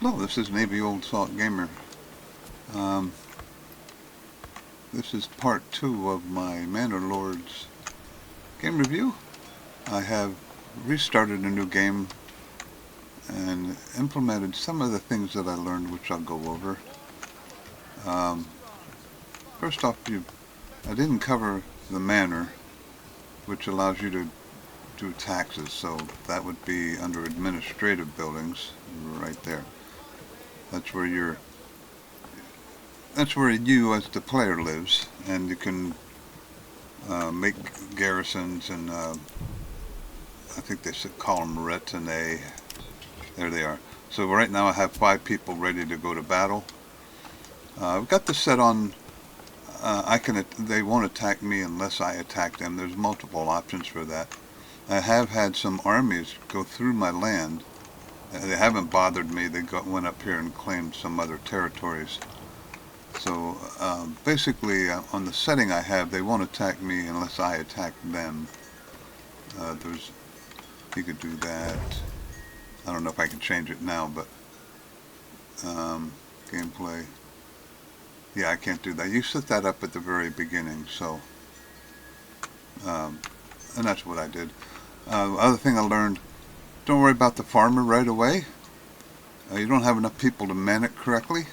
Hello, this is Navy Old Salt Gamer. Um, this is part 2 of my Manor Lords game review. I have restarted a new game and implemented some of the things that I learned, which I'll go over. Um, First off, I didn't cover the manor, which allows you to do taxes, so that would be under administrative buildings right there. That's where you as the player lives, and you can make garrisons, and I think they should call them retinue. There they are. So right now I have 5 people ready to go to battle. I've got this set on. They won't attack me unless I attack them. There's multiple options for that. I have had some armies go through my land. They haven't bothered me. They went up here and claimed some other territories. So basically, on the setting I have, they won't attack me unless I attack them. You could do that. I don't know if I can change it now, but gameplay. Yeah, I can't do that. You set that up at the very beginning, so and that's what I did. Other thing I learned: don't worry about the farmer right away. You don't have enough people to man it correctly,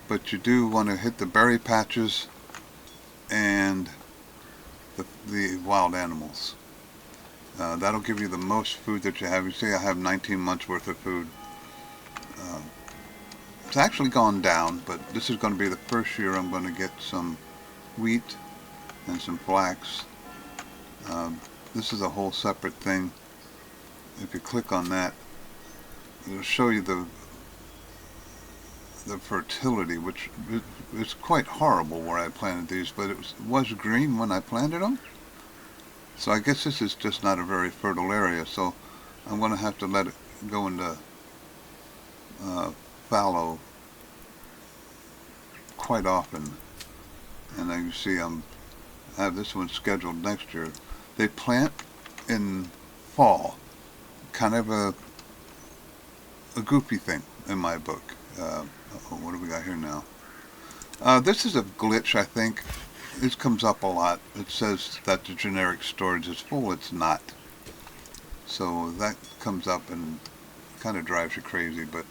but you do want to hit the berry patches and the wild animals. That'll give you the most food that you have. You see, I have 19 months worth of food. It's actually gone down, but this is going to be the first year I'm going to get some wheat and some flax. This is a whole separate thing. If you click on that, it'll show you the fertility, which is quite horrible where I planted these, but it was green when I planted them. So I guess this is just not a very fertile area, so I'm going to have to let it go into fallow quite often. And then you see I have this one scheduled next year. They plant in fall, kind of a goofy thing in my book. What do we got here now? This is a glitch, I think. This comes up a lot. It says that the generic storage is full. It's not. So that comes up and kind of drives you crazy, but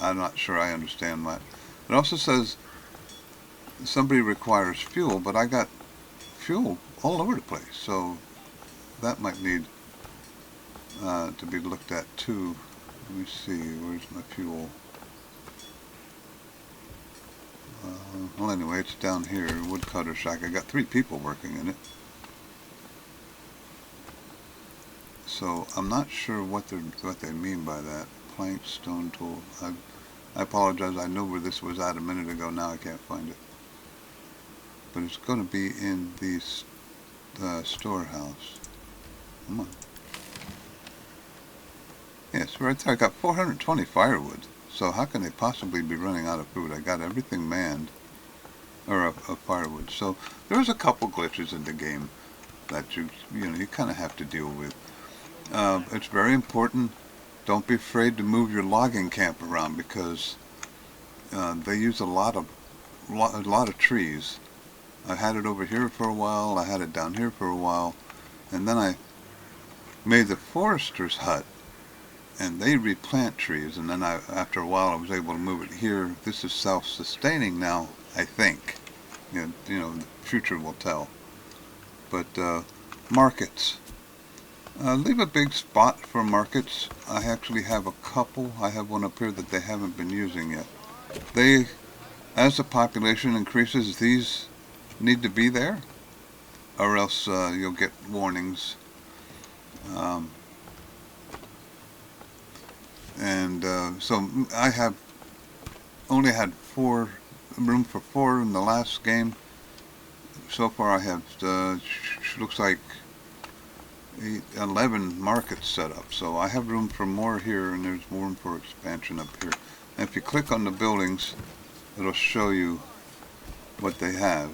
I'm not sure I understand that. It also says somebody requires fuel, but I got fuel all over the place, so that might need to be looked at too. Let me see, where's my fuel? Well, anyway, it's down here, woodcutter shack. I got 3 people working in it. So I'm not sure what they mean by that. Plank, stone tool. I apologize. I know where this was at a minute ago. Now I can't find it. But it's going to be in the storehouse. Come on. Yes, right there. I got 420 firewood. So how can they possibly be running out of food? I got everything manned, or of firewood. So there's a couple glitches in the game that you kind of have to deal with. It's very important. Don't be afraid to move your logging camp around, because they use a lot of trees. I had it over here for a while. I had it down here for a while, and then I made the forester's hut. And they replant trees, and then after a while I was able to move it here. This is self-sustaining now, I think. The future will tell. But markets. Leave a big spot for markets. I actually have a couple. I have one up here that they haven't been using yet. As the population increases, these need to be there, or else you'll get warnings. So I have only had room for 4 in the last game. So far I have, looks like 11 markets set up. So I have room for more here, and there's room for expansion up here. And if you click on the buildings, it'll show you what they have.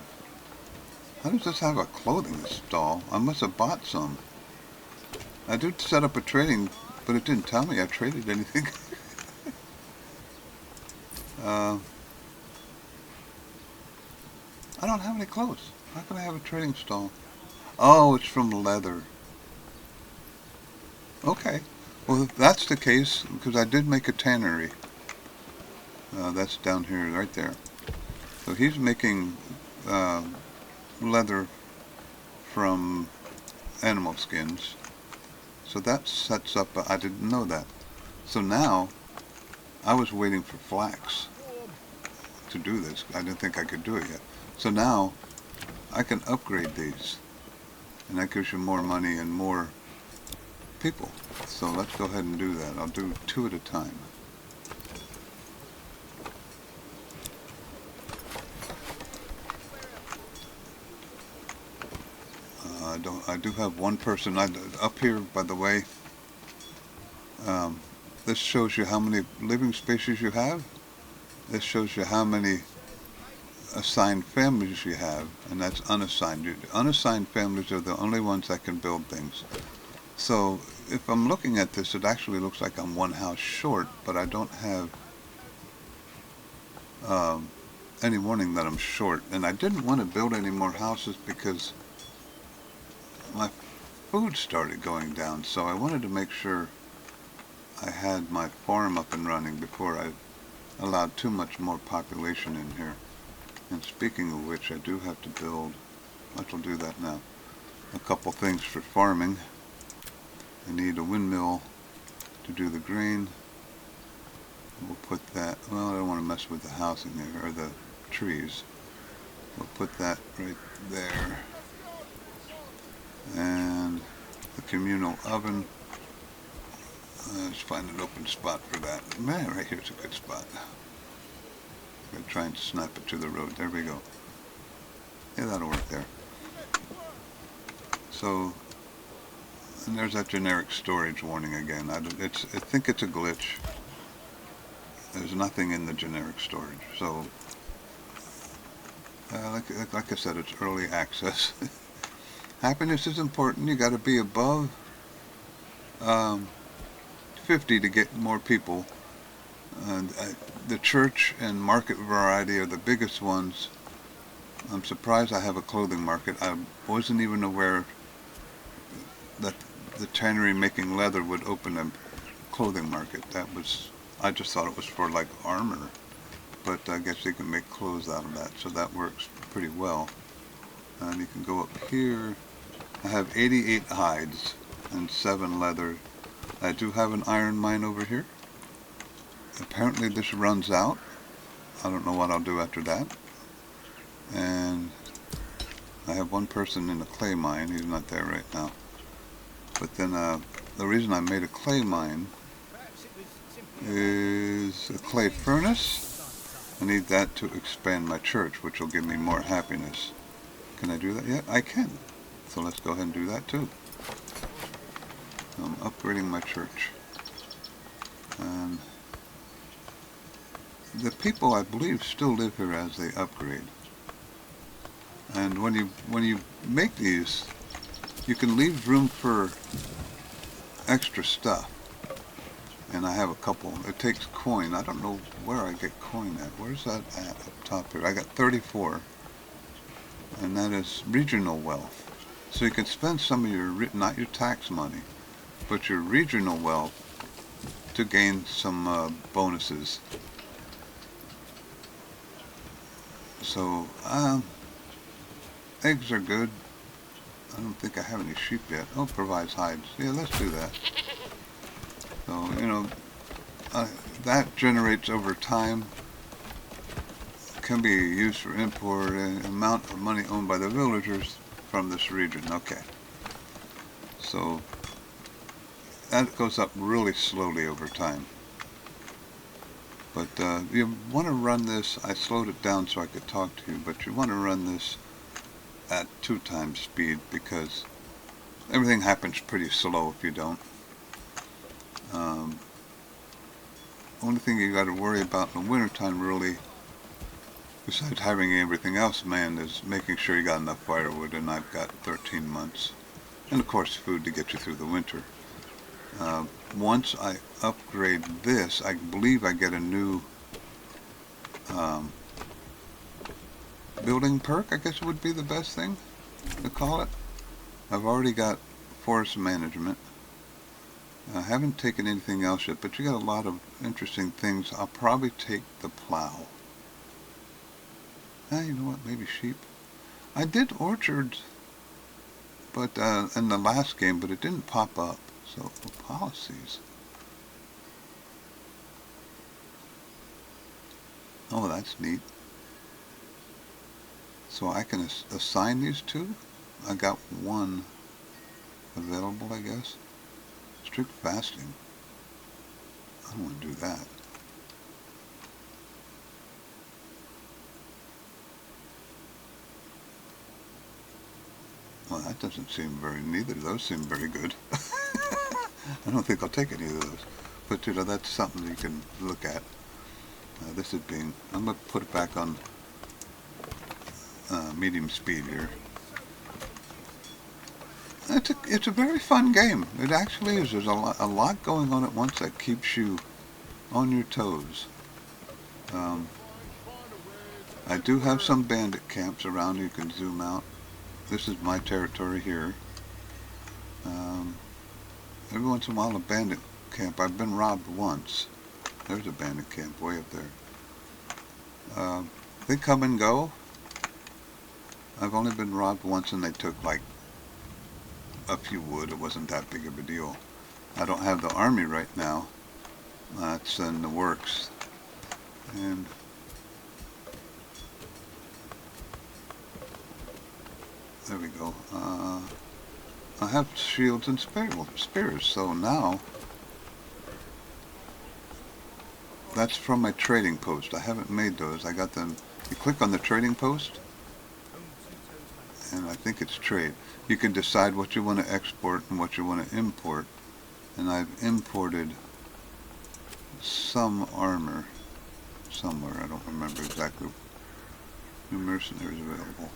How does this have a clothing stall? I must have bought some. I did set up a trading, but it didn't tell me I traded anything. Uh, I don't have any clothes. How can I have a trading stall? Oh, it's from leather. Okay. Well, if that's the case, because I did make a tannery. That's down here, right there. So he's making uh, leather from animal skins. So that sets up, I didn't know that. So now, I was waiting for flax to do this. I didn't think I could do it yet. So now, I can upgrade these. And that gives you more money and more people. So let's go ahead and do that. I'll do 2 at a time. I do have one person up here, by the way. Um, this shows you how many living spaces you have. This shows you how many assigned families you have, and that's unassigned. Unassigned families are the only ones that can build things. So if I'm looking at this, it actually looks like I'm one house short, but I don't have any warning that I'm short. And I didn't want to build any more houses because my food started going down, so I wanted to make sure I had my farm up and running before I allowed too much more population in here. And speaking of which, I do have to build, I'll do that now, a couple things for farming. I need a windmill to do the grain. We'll put that, well, I don't want to mess with the housing there, or the trees. We'll put that right there. And the communal oven. Let's find an open spot for that. Man, right here's a good spot. I'm going to try and snap it to the road. There we go. Yeah, that'll work there. So, and there's that generic storage warning again. I think it's a glitch. There's nothing in the generic storage. So, like I said, it's early access. Happiness is important. You got to be above 50 to get more people. The church and market variety are the biggest ones. I'm surprised I have a clothing market. I wasn't even aware that the tannery making leather would open a clothing market. I just thought it was for like armor, but I guess you can make clothes out of that, so that works pretty well. And you can go up here. I have 88 hides and 7 leather. I do have an iron mine over here. Apparently this runs out. I don't know what I'll do after that. And I have one person in the clay mine. He's not there right now. But then the reason I made a clay mine is a clay furnace. I need that to expand my church, which will give me more happiness. Can I do that yet? I can. So let's go ahead and do that too. I'm upgrading my church. And the people, I believe, still live here as they upgrade. And when you make these, you can leave room for extra stuff. And I have a couple. It takes coin. I don't know where I get coin at. Where's that at up top here? I got 34. And that is regional wealth. So you can spend some of your, not your tax money, but your regional wealth to gain some bonuses. So, eggs are good. I don't think I have any sheep yet. Oh, provides hides. Yeah, let's do that. So, you know, that generates over time. Can be used for import and amount of money owned by the villagers from this region. Okay. So, that goes up really slowly over time. But you want to run this, I slowed it down so I could talk to you, but you want to run this at 2 times speed because everything happens pretty slow if you don't. Only thing you got to worry about in the wintertime really, besides having everything else manned, is making sure you got enough firewood, and I've got 13 months. And of course food to get you through the winter. Once I upgrade this, I believe I get a new um, building perk, I guess would be the best thing to call it. I've already got forest management. I haven't taken anything else yet, but you got a lot of interesting things. I'll probably take the plow. You know what, maybe sheep. I did orchards, but in the last game, but it didn't pop up. So policies. Oh, that's neat. So I can assign these two. I got one available, I guess. Strict fasting. I don't want to do that. Well, that doesn't seem very, neither of those seem very good. I don't think I'll take any of those. But, you know, that's something you can look at. This is being, I'm going to put it back on medium speed here. It's a very fun game. It actually is. There's a lot going on at once that keeps you on your toes. I do have some bandit camps around. You can zoom out. This is my territory here. Every once in a while a bandit camp. I've been robbed once. There's a bandit camp way up there. They come and go. I've only been robbed once and they took like a few wood. It wasn't that big of a deal. I don't have the army right now. It's in the works. And there we go. I have shields and spears, so now that's from my trading post. I haven't made those. I got them. You click on the trading post and I think it's trade. You can decide what you want to export and what you want to import, and I've imported some armor somewhere. I don't remember exactly. New mercenaries available.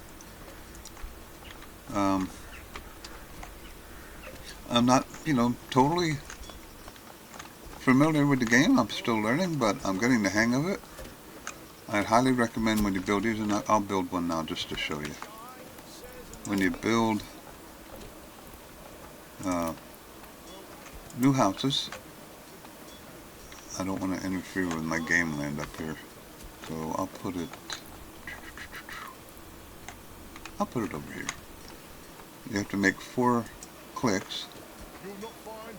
I'm not, totally familiar with the game. I'm still learning, but I'm getting the hang of it. I highly recommend when you build these, and I'll build one now just to show you. When you build new houses, I don't want to interfere with my game land up here, so I'll put it over here. You have to make 4 clicks.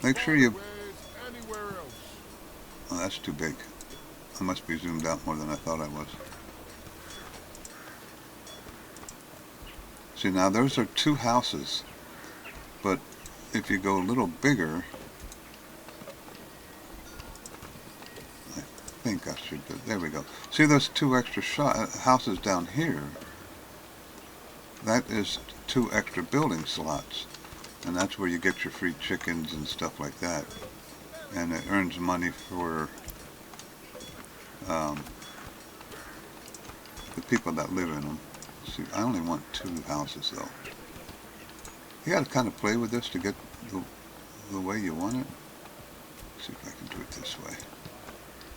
Make sure you... Oh, that's too big. I must be zoomed out more than I thought I was. See, now those are 2 houses, but if you go a little bigger, I think I should do, there we go. See those 2 extra houses down here? That is 2 extra building slots, and that's where you get your free chickens and stuff like that, and it earns money for the people that live in them. See, I only want 2 houses though. You got to kind of play with this to get the way you want it. Let's see if I can do it this way.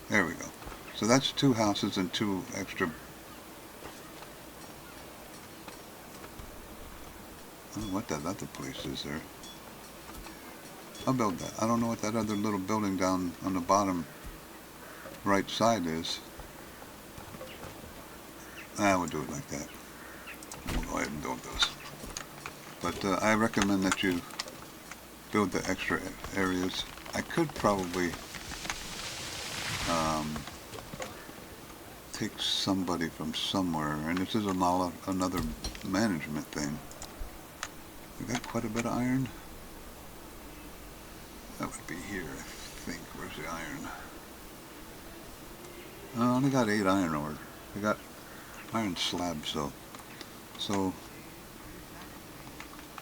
There we go. So that's 2 houses and 2 extra. I don't know what that other place is there. I'll build that. I don't know what that other little building down on the bottom right side is. We'll do it like that. We'll go ahead and build those. But I recommend that you build the extra areas. I could probably take somebody from somewhere, and this is another management thing. We got quite a bit of iron. That would be here, I think. Where's the iron? I only got 8 iron ore. I got iron slabs though. So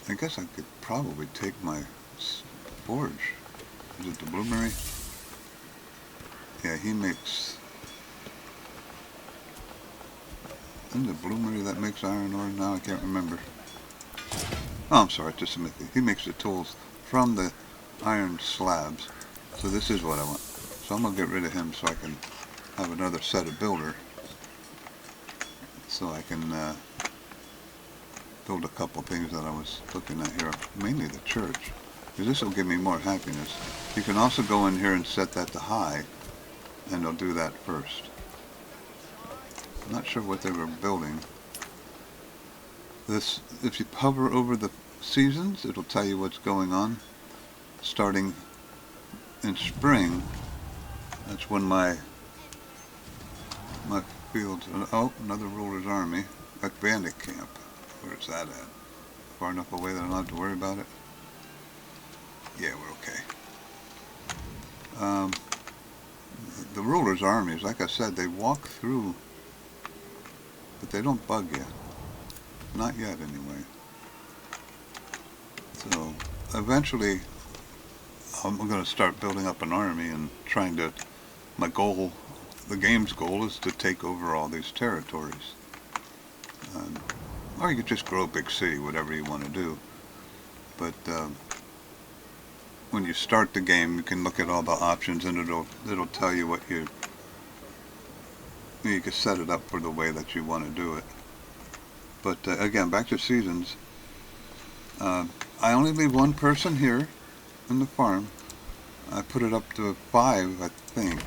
I guess I could probably take my forge. Is it the Bloomery? Yeah, he makes... Isn't it Bloomery that makes iron ore? Now I can't remember. Oh, I'm sorry, it's a smithy. He makes the tools from the iron slabs. So this is what I want. So I'm going to get rid of him so I can have another set of builder. so I can build a couple things that I was looking at here, mainly the church, because this will give me more happiness. You can also go in here and set that to high, and it'll do that first. I'm not sure what they were building. This, if you hover over the seasons, it'll tell you what's going on. Starting in spring, that's when my fields. Oh, another ruler's army, a bandit camp. Where's that at? Far enough away that I don't have to worry about it? Yeah, we're okay. The ruler's armies, like I said, they walk through, but they don't bug you. Not yet, anyway. So, eventually, I'm going to start building up an army and trying to, my goal, the game's goal is to take over all these territories. Or you could just grow a big city, whatever you want to do. But when you start the game, you can look at all the options, and it'll tell you what you can set it up for the way that you want to do it. But again, back to seasons. I only leave one person here in the farm. I put it up to 5, I think.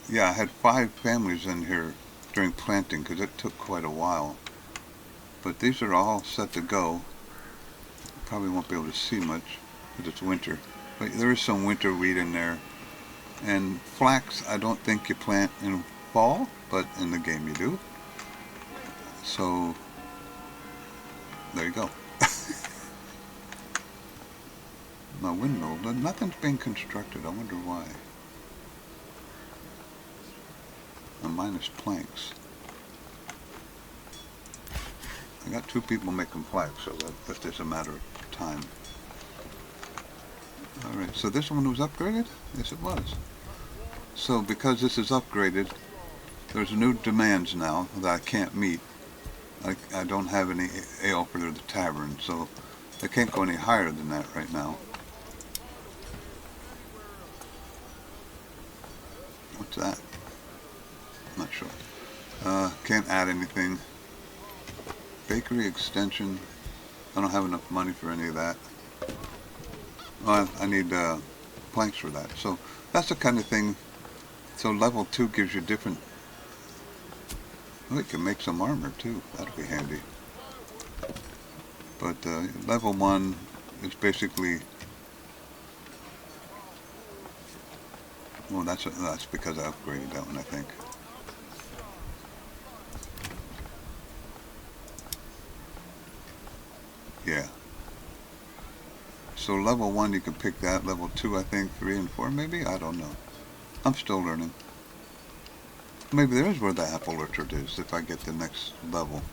Yeah, I had 5 families in here during planting because it took quite a while. But these are all set to go. Probably won't be able to see much because it's winter. But there is some winter wheat in there. And flax, I don't think you plant in fall, but in the game you do. So, there you go. My windmill, nothing's being constructed. I wonder why. And minus planks. I got 2 people making flax, so that's just a matter of time. Alright, so this one was upgraded? Yes, it was. So because this is upgraded, there's new demands now that I can't meet. I don't have any ale for the tavern, so I can't go any higher than that right now. What's that? I'm not sure. Can't add anything. Bakery extension. I don't have enough money for any of that. Well, I need planks for that. So that's the kind of thing. So level 2 gives you different. Oh, you can make some armor too. That'll be handy. But level 1 is basically. Well, that's because I upgraded that one, I think. Yeah. So level 1 you can pick that. Level 2 I think, 3 and 4 maybe? I don't know. I'm still learning. Maybe there's where the apple orchard is if I get the next level.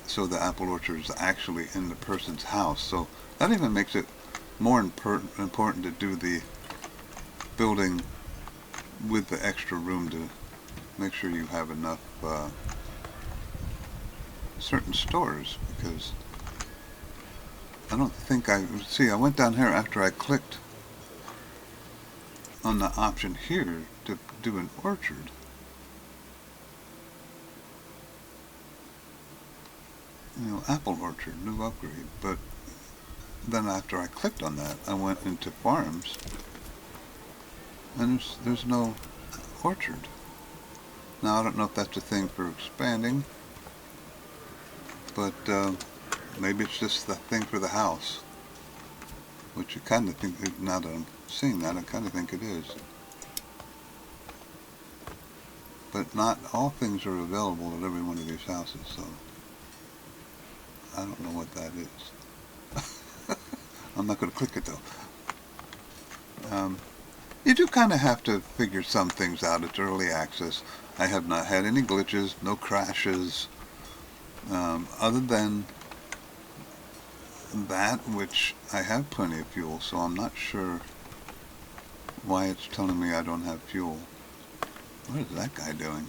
So the apple orchard is actually in the person's house. So that even makes it more important to do the building with the extra room to make sure you have enough certain stores, because I don't think I went down here after I clicked on the option here to do an orchard. You know, apple orchard, new upgrade. But then after I clicked on that, I went into farms, and there's no orchard. Now I don't know if that's a thing for expanding, but maybe it's just the thing for the house, which you kind of think, now that I'm seeing that, I kind of think it is. But not all things are available at every one of these houses, so I don't know what that is. I'm not going to click it though. You do kind of have to figure some things out. It's early access. I have not had any glitches, no crashes, other than that, which I have plenty of fuel, so I'm not sure why it's telling me I don't have fuel. What is that guy doing?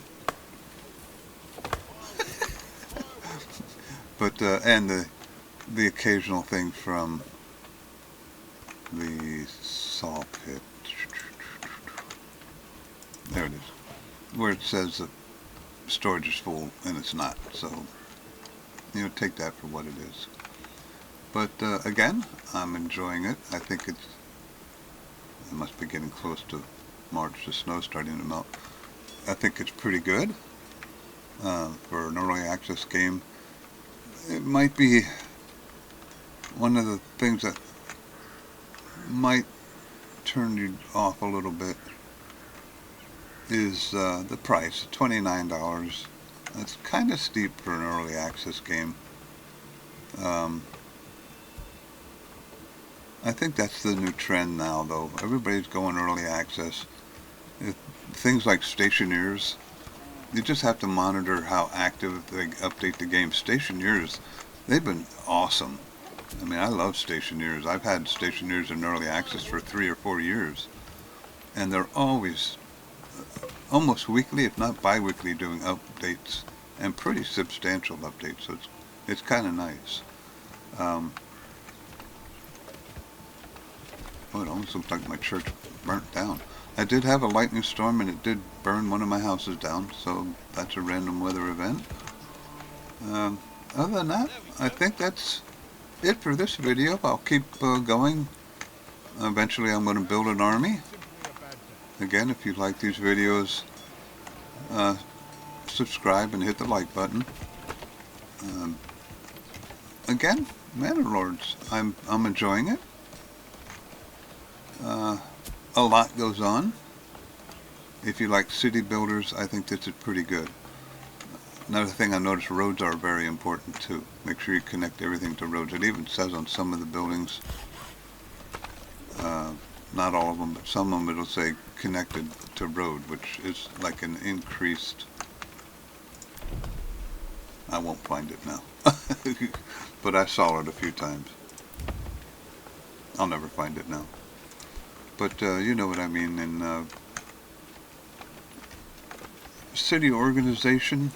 But and the occasional thing from the saw pit. There it is, where it says storage is full and it's not. So, you know, take that for what it is. But again, I'm enjoying it. I think it must be getting close to March. The snow's starting to melt. I think it's pretty good for an early access game. It might be one of the things that might turn you off a little bit is the price, $29. That's kind of steep for an early access game. I think that's the new trend now, though. Everybody's going early access. Things like stationeers, you just have to monitor how active they update the game. Stationeers, they've been awesome. I mean, I love stationeers. I've had stationeers in early access for 3 or 4 years, and they're always, almost weekly, if not bi-weekly, doing updates, and pretty substantial updates, so it's kind of nice. Oh, it almost looks like my church burnt down. I did have a lightning storm, and it did burn one of my houses down, so that's a random weather event. Other than that, I think that's it for this video. I'll keep going. Eventually I'm going to build an army. Again, if you like these videos, subscribe and hit the like button. Again, Manor Lords, I'm enjoying it. A lot goes on. If you like city builders, I think this is pretty good. Another thing I noticed, roads are very important too. Make sure you connect everything to roads. It even says on some of the buildings, not all of them, but some of them it'll say connected to road, which is like an increased, I won't find it now, but I saw it a few times. I'll never find it now. But you know what I mean. In city organization,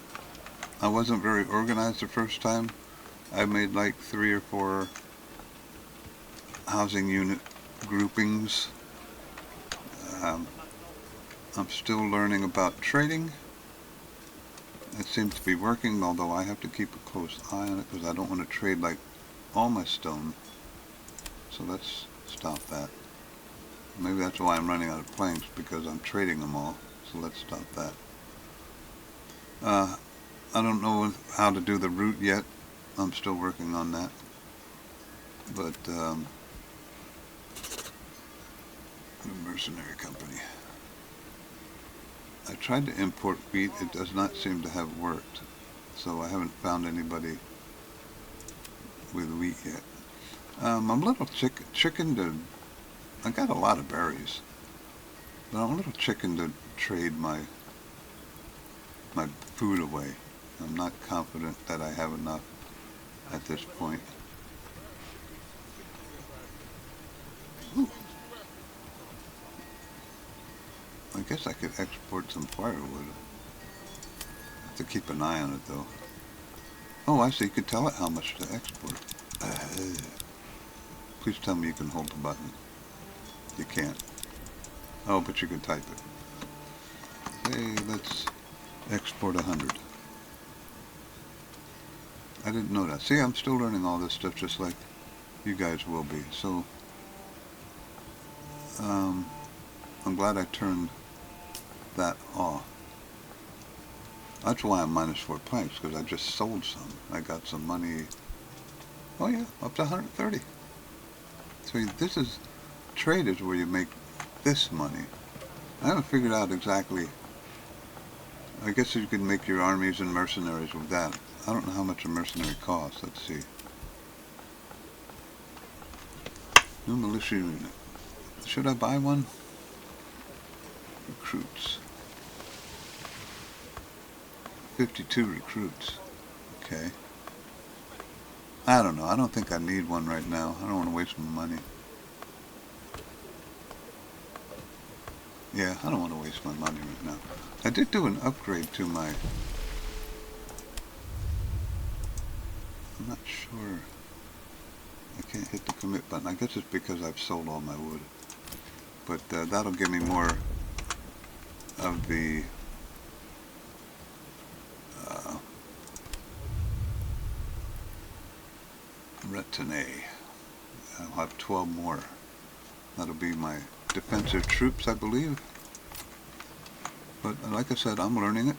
I wasn't very organized the first time. I made like 3 or 4 housing unit groupings. I'm still learning about trading. It seems to be working, although I have to keep a close eye on it because I don't want to trade like all my stone. So let's stop that. Maybe that's why I'm running out of planks, because I'm trading them all. So let's stop that. I don't know how to do the route yet. I'm still working on that. But the mercenary company. I tried to import wheat. It does not seem to have worked. So I haven't found anybody with wheat yet. I'm a little chicken to... I got a lot of berries, but I'm a little chicken to trade my food away. I'm not confident that I have enough at this point. Ooh. I guess I could export some firewood. I have to keep an eye on it though. Oh, I see. You could tell it how much to export. Please tell me you can hold the button. You can't. Oh, but you can type it. Hey, let's export 100. I didn't know that. See, I'm still learning all this stuff just like you guys will be. So, I'm glad I turned that off. That's why I'm -4 planks, because I just sold some. I got some money. Oh yeah, up to 130. So this is... Trade is where you make this money. I haven't figured out exactly. I guess you can make your armies and mercenaries with that. I don't know how much a mercenary costs. Let's see. New militia unit. Should I buy one? Recruits. 52 recruits. Okay. I don't know. I don't think I need one right now. I don't want to waste my money. Yeah, I don't want to waste my money right now. I did do an upgrade to my... I'm not sure. I can't hit the commit button. I guess it's because I've sold all my wood. But that'll give me more of the today. I'll have 12 more. That'll be my defensive troops, I believe. But like I said, I'm learning it,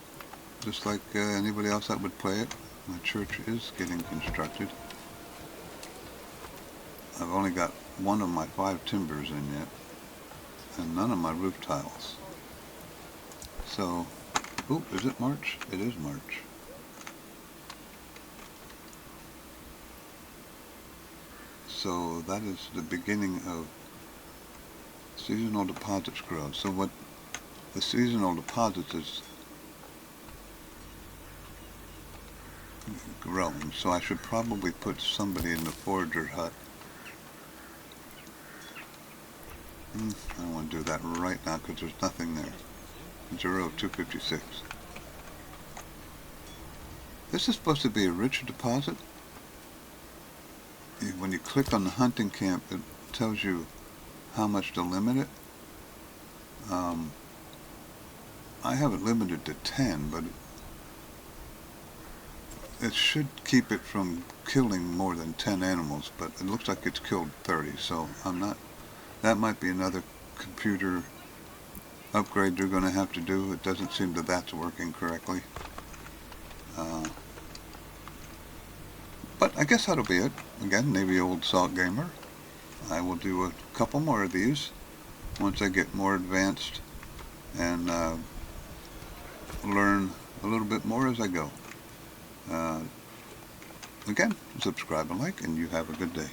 just like anybody else that would play it. My church is getting constructed. I've only got one of my 5 timbers in yet, and none of my roof tiles. So, oh, is it March? It is March. So that is the beginning of seasonal deposits growth. So what the seasonal deposits is growing. So I should probably put somebody in the forager hut. I don't want to do that right now because there's nothing there. 0-256. This is supposed to be a rich deposit. When you click on the hunting camp, it tells you how much to limit it. I have it limited to 10, but it should keep it from killing more than 10 animals, but it looks like it's killed 30, so I'm not. That might be another computer upgrade you're going to have to do. It doesn't seem that that's working correctly. But I guess that'll be it. Again, Navy Old Salt Gamer. I will do a couple more of these once I get more advanced and learn a little bit more as I go. Again, subscribe and like, and you have a good day.